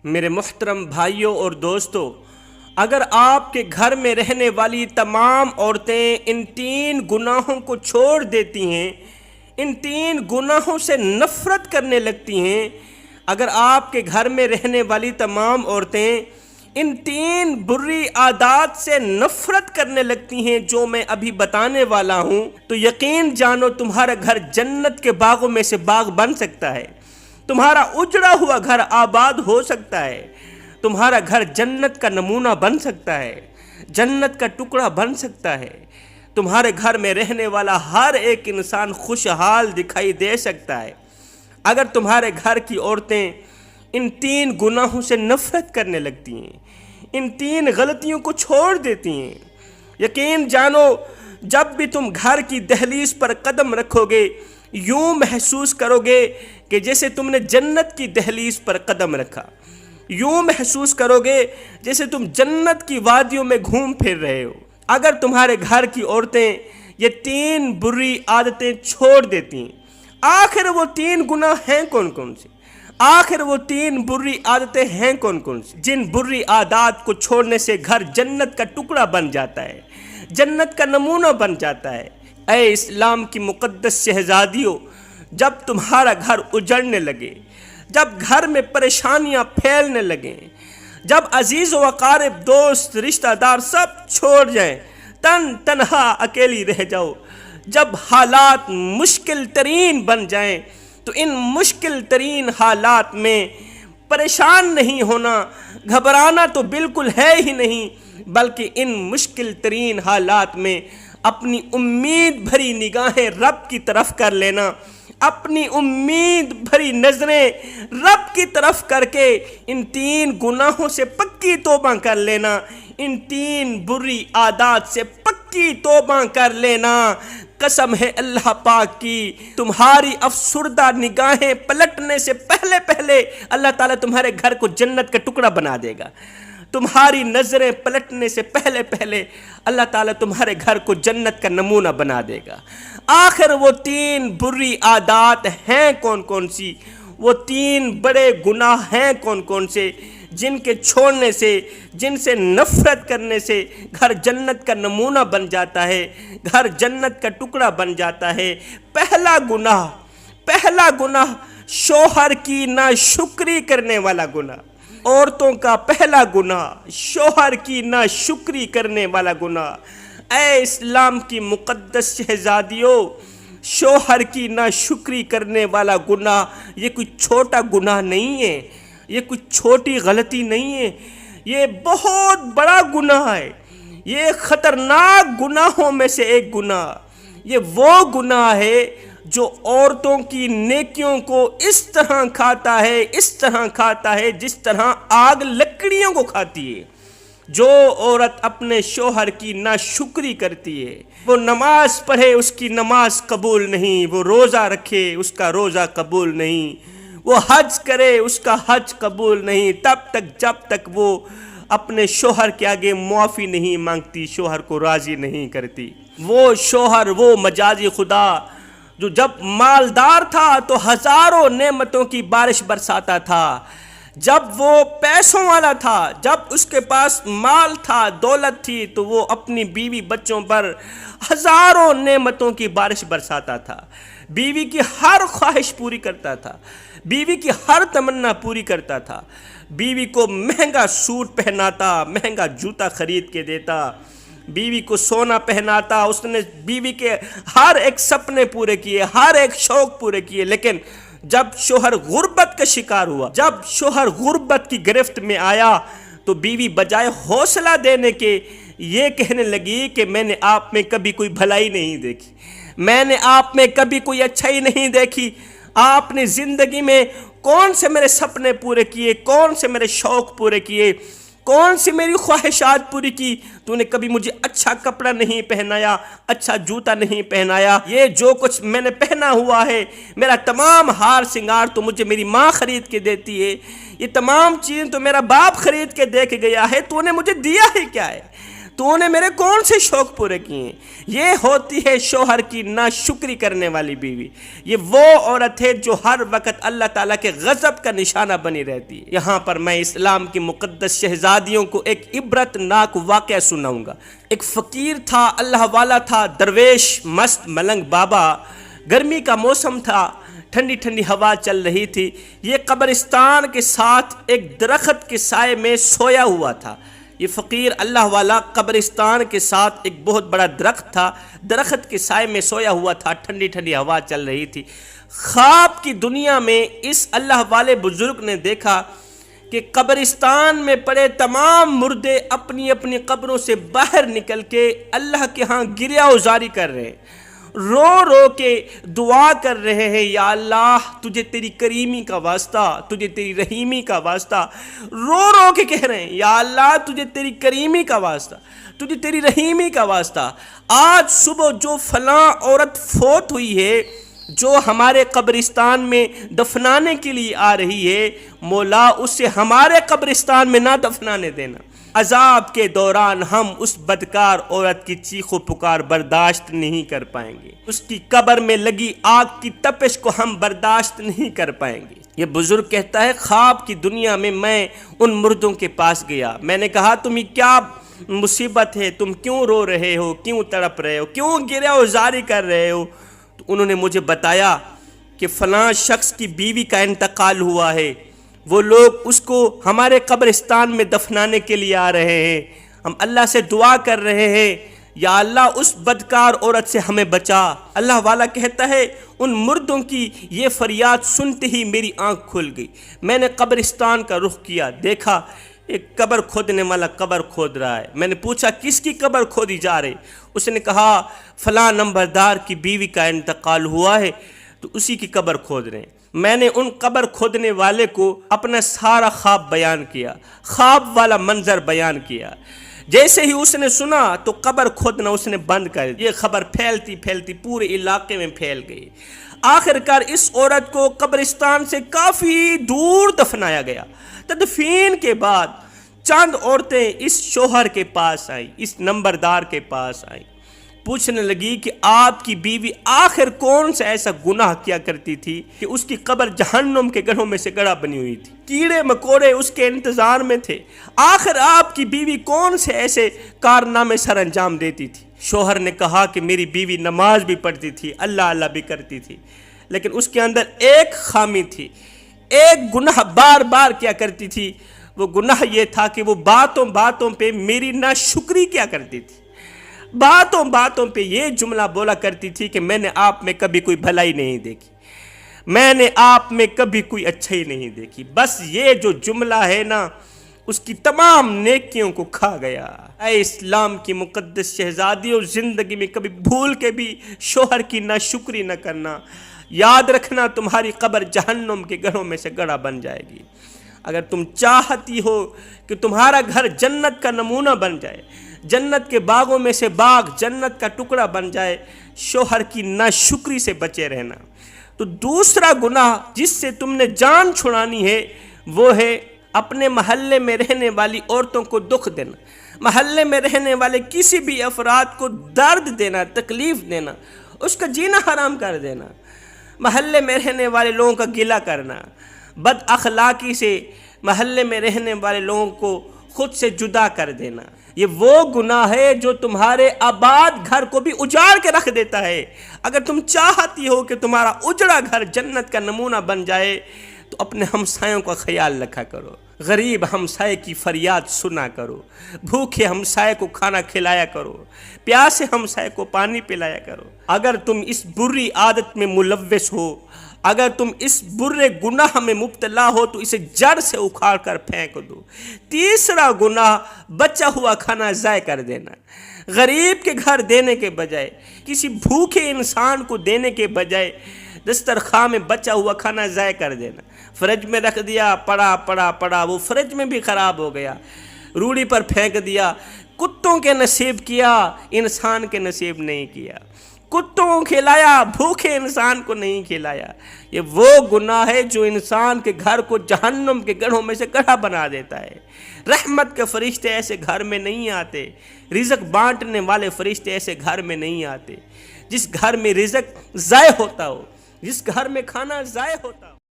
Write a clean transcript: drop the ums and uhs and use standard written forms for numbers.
میرے محترم بھائیوں اور دوستوں، اگر آپ کے گھر میں رہنے والی تمام عورتیں ان 3 گناہوں کو چھوڑ دیتی ہیں، ان 3 گناہوں سے نفرت کرنے لگتی ہیں، اگر آپ کے گھر میں رہنے والی تمام عورتیں ان 3 بری عادات سے نفرت کرنے لگتی ہیں جو میں ابھی بتانے والا ہوں، تو یقین جانو تمہارا گھر جنت کے باغوں میں سے باغ بن سکتا ہے، تمہارا اجڑا ہوا گھر آباد ہو سکتا ہے، تمہارا گھر جنت کا نمونہ بن سکتا ہے، جنت کا ٹکڑا بن سکتا ہے، تمہارے گھر میں رہنے والا ہر ایک انسان خوشحال دکھائی دے سکتا ہے اگر تمہارے گھر کی عورتیں ان 3 گناہوں سے نفرت کرنے لگتی ہیں، ان 3 غلطیوں کو چھوڑ دیتی ہیں۔ یقین جانو جب بھی تم گھر کی دہلیز پر قدم رکھو گے، یوں محسوس کرو گے کہ جیسے تم نے جنت کی دہلیز پر قدم رکھا، یوں محسوس کرو گے جیسے تم جنت کی وادیوں میں گھوم پھر رہے ہو۔ اگر تمہارے گھر کی عورتیں یہ 3 بری عادتیں چھوڑ دیتی ہیں، آخر وہ 3 گناہ ہیں کون کون سے؟ آخر وہ 3 بری عادتیں ہیں کون کون سی جن بری عادات کو چھوڑنے سے گھر جنت کا ٹکڑا بن جاتا ہے، جنت کا نمونہ بن جاتا ہے؟ اے اسلام کی مقدس شہزادیوں، جب تمہارا گھر اجڑنے لگے، جب گھر میں پریشانیاں پھیلنے لگیں، جب عزیز و اقارب دوست رشتہ دار سب چھوڑ جائیں، تنہا اکیلی رہ جاؤ، جب حالات مشکل ترین بن جائیں، تو ان مشکل ترین حالات میں پریشان نہیں ہونا، گھبرانا تو بالکل ہے ہی نہیں، بلکہ ان مشکل ترین حالات میں اپنی امید بھری نگاہیں رب کی طرف کر لینا، اپنی امید بھری نظریں رب کی طرف کر کے ان 3 گناہوں سے پکی توبہ کر لینا، ان 3 بری عادات سے پکی توبہ کر لینا۔ قسم ہے اللہ پاک کی، تمہاری افسردہ نگاہیں پلٹنے سے پہلے اللہ تعالیٰ تمہارے گھر کو جنت کا ٹکڑا بنا دے گا۔ تمہاری نظریں پلٹنے سے پہلے اللہ تعالیٰ تمہارے گھر کو جنت کا نمونہ بنا دے گا۔ آخر وہ 3 بری عادات ہیں کون کون سی؟ وہ 3 بڑے گناہ ہیں کون کون سے جن کے چھوڑنے سے، جن سے نفرت کرنے سے گھر جنت کا نمونہ بن جاتا ہے، گھر جنت کا ٹکڑا بن جاتا ہے؟ پہلا گناہ شوہر کی ناشکری کرنے والا گناہ۔ عورتوں کا پہلا گناہ شوہر کی ناشکری کرنے والا گناہ۔ اے اسلام کی مقدس شہزادیوں، شوہر کی ناشکری کرنے والا گناہ یہ کوئی چھوٹا گناہ نہیں ہے، یہ کوئی چھوٹی غلطی نہیں ہے، یہ بہت بڑا گناہ ہے، یہ خطرناک گناہوں میں سے ایک گناہ۔ یہ وہ گناہ ہے جو عورتوں کی نیکیوں کو اس طرح کھاتا ہے جس طرح آگ لکڑیوں کو کھاتی ہے۔ جو عورت اپنے شوہر کی ناشکری کرتی ہے، وہ نماز پڑھے اس کی نماز قبول نہیں، وہ روزہ رکھے اس کا روزہ قبول نہیں، وہ حج کرے اس کا حج قبول نہیں، جب تک وہ اپنے شوہر کے آگے معافی نہیں مانگتی، شوہر کو راضی نہیں کرتی۔ وہ شوہر، وہ مجازی خدا جو جب مالدار تھا تو ہزاروں نعمتوں کی بارش برساتا تھا، جب وہ پیسوں والا تھا، جب اس کے پاس مال تھا، دولت تھی، تو وہ اپنی بیوی بچوں پر ہزاروں نعمتوں کی بارش برساتا تھا، بیوی کی ہر خواہش پوری کرتا تھا، بیوی کی ہر تمنا پوری کرتا تھا، بیوی کو مہنگا سوٹ پہناتا، مہنگا جوتا خرید کے دیتا، بیوی کو سونا پہناتا، اس نے بیوی کے ہر ایک سپنے پورے کیے، ہر ایک شوق پورے کیے۔ لیکن جب شوہر غربت کا شکار ہوا، جب شوہر غربت کی گرفت میں آیا، تو بیوی بجائے حوصلہ دینے کے یہ کہنے لگی کہ میں نے آپ میں کبھی کوئی بھلائی نہیں دیکھی، میں نے آپ میں کبھی کوئی اچھائی نہیں دیکھی، آپ نے زندگی میں کون سے میرے سپنے پورے کیے، کون سے میرے شوق پورے کیے، کون سی میری خواہشات پوری کی؟ تو نے کبھی مجھے اچھا کپڑا نہیں پہنایا، اچھا جوتا نہیں پہنایا، یہ جو کچھ میں نے پہنا ہوا ہے، میرا تمام ہار سنگار تو مجھے میری ماں خرید کے دیتی ہے، یہ تمام چیزیں تو میرا باپ خرید کے دے کے گیا ہے، تو نے مجھے دیا ہی کیا ہے؟ تو نے میرے کون سے شوق پورے کیے ہیں؟ یہ ہوتی ہے شوہر کی ناشکری کرنے والی بیوی۔ یہ وہ عورت ہے جو ہر وقت اللہ تعالیٰ کے غضب کا نشانہ بنی رہتی ہے۔ یہاں پر میں اسلام کی مقدس شہزادیوں کو ایک عبرت ناک واقعہ سناؤں گا۔ ایک فقیر تھا، اللہ والا تھا، درویش، مست ملنگ بابا۔ گرمی کا موسم تھا، ٹھنڈی ٹھنڈی ہوا چل رہی تھی۔ یہ قبرستان کے ساتھ ایک درخت کے سائے میں سویا ہوا تھا۔ یہ فقیر اللہ والا قبرستان کے ساتھ ایک بہت بڑا درخت تھا، درخت کے سائے میں سویا ہوا تھا، ٹھنڈی ٹھنڈی ہوا چل رہی تھی۔ خواب کی دنیا میں اس اللہ والے بزرگ نے دیکھا کہ قبرستان میں پڑے تمام مردے اپنی اپنی قبروں سے باہر نکل کے اللہ کے ہاں گریہ وزاری کر رہے ہیں، رو رو کے دعا کر رہے ہیں، یا اللہ تجھے تیری کریمی کا واسطہ، تجھے تیری رحیمی کا واسطہ، رو رو کے کہہ رہے ہیں، یا اللہ تجھے تیری کریمی کا واسطہ، تجھے تیری رحیمی کا واسطہ۔ آج صبح جو فلاں عورت فوت ہوئی ہے، جو ہمارے قبرستان میں دفنانے کے لیے آ رہی ہے، مولا اسے ہمارے قبرستان میں نہ دفنانے دینا۔ عذاب کے دوران ہم اس بدکار عورت کی چیخ و پکار برداشت نہیں کر پائیں گے، اس کی قبر میں لگی آگ کی تپش کو ہم برداشت نہیں کر پائیں گے۔ یہ بزرگ کہتا ہے خواب کی دنیا میں ان مردوں کے پاس گیا، میں نے کہا تمہیں کیا مصیبت ہے، تم کیوں رو رہے ہو، کیوں تڑپ رہے ہو، کیوں گریہ وزاری کر رہے ہو؟ تو انہوں نے مجھے بتایا کہ فلاں شخص کی بیوی کا انتقال ہوا ہے، وہ لوگ اس کو ہمارے قبرستان میں دفنانے کے لیے آ رہے ہیں، ہم اللہ سے دعا کر رہے ہیں، یا اللہ اس بدکار عورت سے ہمیں بچا۔ اللہ والا کہتا ہے ان مردوں کی یہ فریاد سنتے ہی میری آنکھ کھل گئی، میں نے قبرستان کا رخ کیا، دیکھا ایک قبر کھودنے والا قبر کھود رہا ہے۔ میں نے پوچھا کس کی قبر کھودی جا رہی؟ اس نے کہا فلاں نمبردار کی بیوی کا انتقال ہوا ہے تو اسی کی قبر کھود رہے ہیں۔ میں نے ان قبر کھودنے والے کو اپنا سارا خواب بیان کیا، خواب والا منظر بیان کیا۔ جیسے ہی اس نے سنا تو قبر کھودنا اس نے بند کر دیا۔ یہ خبر پھیلتی پھیلتی پورے علاقے میں پھیل گئی۔ آخرکار اس عورت کو قبرستان سے کافی دور دفنایا گیا۔ تدفین کے بعد چند عورتیں اس شوہر کے پاس آئیں، اس نمبردار کے پاس آئیں، پوچھنے لگی کہ آپ کی بیوی آخر کون سا ایسا گناہ کیا کرتی تھی کہ اس کی قبر جہنم کے گڑھوں میں سے گڑھا بنی ہوئی تھی، کیڑے مکوڑے اس کے انتظار میں تھے، آخر آپ کی بیوی کون سے ایسے کارنامے سر انجام دیتی تھی؟ شوہر نے کہا کہ میری بیوی نماز بھی پڑھتی تھی، اللہ اللہ بھی کرتی تھی، لیکن اس کے اندر ایک خامی تھی، ایک گناہ بار بار کیا کرتی تھی۔ وہ گناہ یہ تھا کہ وہ باتوں باتوں پہ میری ناشکری کیا کرتی تھی، باتوں باتوں پہ یہ جملہ بولا کرتی تھی کہ میں نے آپ میں کبھی کوئی بھلائی نہیں دیکھی، میں نے آپ میں کبھی کوئی اچھائی نہیں دیکھی۔ بس یہ جو جملہ ہے نا اس کی تمام نیکیوں کو کھا گیا۔ اے اسلام کی مقدس شہزادیوں، زندگی میں کبھی بھول کے بھی شوہر کی ناشکری نہ کرنا، یاد رکھنا تمہاری قبر جہنم کے گڑھوں میں سے گڑھا بن جائے گی۔ اگر تم چاہتی ہو کہ تمہارا گھر جنت کا نمونہ بن جائے، جنت کے باغوں میں سے باغ جنت کا ٹکڑا بن جائے، شوہر کی ناشکری سے بچے رہنا۔ تو دوسرا گناہ جس سے تم نے جان چھڑانی ہے وہ ہے اپنے محلے میں رہنے والی عورتوں کو دکھ دینا، محلے میں رہنے والے کسی بھی افراد کو درد دینا، تکلیف دینا، اس کا جینا حرام کر دینا، محلے میں رہنے والے لوگوں کا گلہ کرنا، بد اخلاقی سے محلے میں رہنے والے لوگوں کو خود سے جدا کر دینا۔ یہ وہ گناہ ہے جو تمہارے آباد گھر کو بھی اجاڑ کے رکھ دیتا ہے۔ اگر تم چاہتی ہو کہ تمہارا اجڑا گھر جنت کا نمونہ بن جائے تو اپنے ہمسایوں کا خیال رکھا کرو، غریب ہمسائے کی فریاد سنا کرو، بھوکے ہمسائے کو کھانا کھلایا کرو، پیاسے ہمسائے کو پانی پلایا کرو۔ اگر تم اس بری عادت میں ملوث ہو، اگر تم اس برے گناہ میں مبتلا ہو تو اسے جڑ سے اکھاڑ کر پھینک دو۔ تیسرا گناہ بچا ہوا کھانا ضائع کر دینا، غریب کے گھر دینے کے بجائے، کسی بھوکے انسان کو دینے کے بجائے دسترخوان میں بچا ہوا کھانا ضائع کر دینا، فریج میں رکھ دیا، پڑا وہ فریج میں بھی خراب ہو گیا، روڑی پر پھینک دیا، کتوں کے نصیب کیا، انسان کے نصیب نہیں کیا۔ کتوں کو کھلایا، بھوکے انسان کو نہیں کھلایا۔ یہ وہ گناہ ہے جو انسان کے گھر کو جہنم کے گڑھوں میں سے گڑھا بنا دیتا ہے۔ رحمت کے فرشتے ایسے گھر میں نہیں آتے، رزق بانٹنے والے فرشتے ایسے گھر میں نہیں آتے۔ جس گھر میں رزق ضائع ہوتا ہو، جس گھر میں کھانا ضائع ہوتا ہو۔